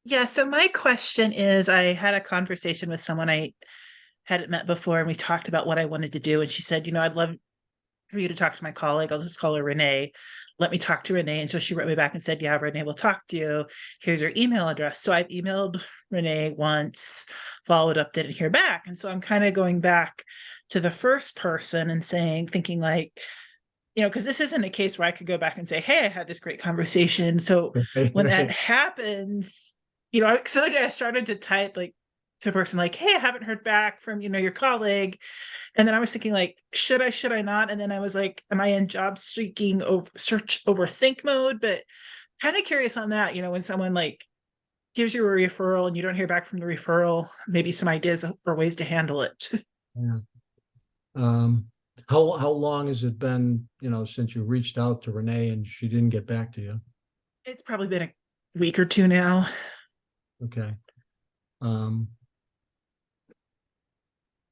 Yeah, so my question is, I had a conversation with someone I hadn't met before, and we talked about what I wanted to do. And she said, I'd love for you to talk to my colleague. I'll just call her Renee. Let me talk to Renee. And so she wrote me back and said, yeah, Renee will talk to you. Here's her email address. So I've emailed Renee once, followed up, didn't hear back. And so I'm kind of going back to the first person and thinking like, because this isn't a case where I could go back and say, hey, I had this great conversation. So Right, when that right. happens, so I started to type like to the person like, hey, I haven't heard back from, your colleague. And then I was thinking like, should I not? And then I was like, am I in job seeking search overthink mode? But kind of curious on that, when someone like gives you a referral and you don't hear back from the referral, maybe some ideas for ways to handle it. Yeah. Um, how long has it been, since you reached out to Renee and she didn't get back to you? It's probably been a week or two now. Okay. Um,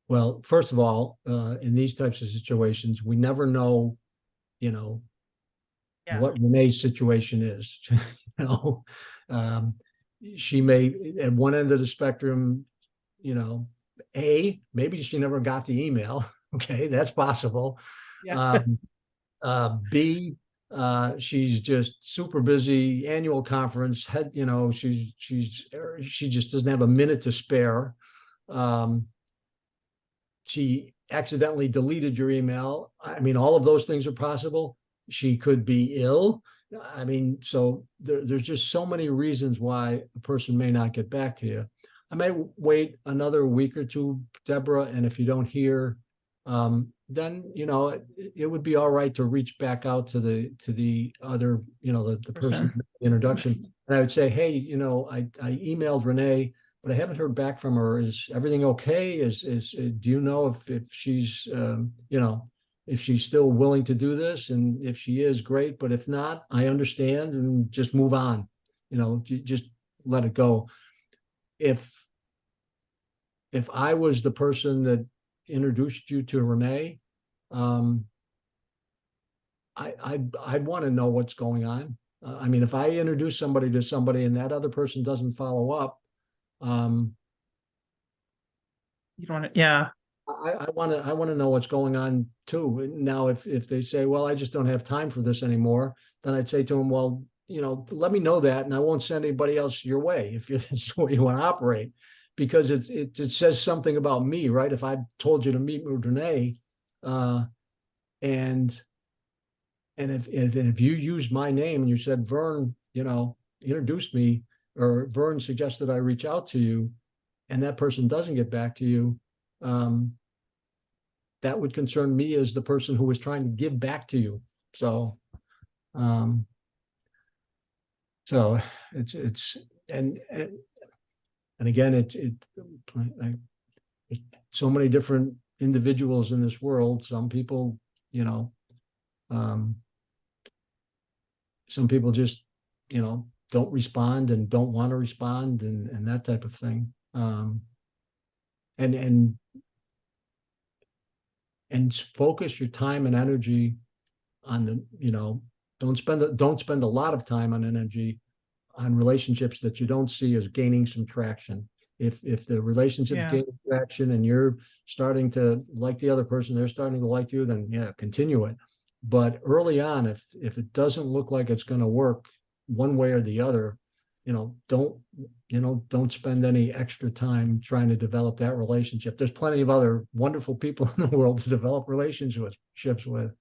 well, first of all, in these types of situations, we never know, you know, Yeah. what Renee's situation is. you know, um, she may at one end of the spectrum, maybe she never got the email. Okay, that's possible. Yeah. Um, B, she's just super busy. Annual conference, she just doesn't have a minute to spare. Um, she accidentally deleted your email. I mean, all of those things are possible. She could be ill. I mean, so there's just so many reasons why a person may not get back to you. I may wait another week or two, Deborah, and if you don't hear, then it would be all right to reach back out to the other, the person Person. introduction, and I would say, hey, I emailed Renee, but I haven't heard back from her. Is everything okay? Do you know if she's if she's still willing to do this? And if she is, great. But if not, I understand and just move on. Just let it go. If I was the person that introduced you to Renee, um, I'd want to know what's going on. I mean, if I introduce somebody to somebody and that other person doesn't follow up, um, You don't want to, yeah. I want to know what's going on too. Now, if they say, well, I just don't have time for this anymore, then I'd say to them, well, let me know that, and I won't send anybody else your way if that's the way you want to operate, because it says something about me, right? If I told you to meet with Renee, and if you used my name and you said Vern, introduced me, or Vern suggested I reach out to you, and that person doesn't get back to you, um, that would concern me as the person who was trying to give back to you. So, um, so it's and again, so many different individuals in this world. Some people, um, some people just, don't respond and don't want to respond, and that type of thing. And focus your time and energy on don't spend a lot of time on energy on relationships that you don't see as gaining some traction. If the relationship's Yeah. gaining traction and you're starting to like the other person, they're starting to like you, then yeah, continue it. But early on, if it doesn't look like it's going to work one way or the other, don't spend any extra time trying to develop that relationship. There's plenty of other wonderful people in the world to develop relationships with.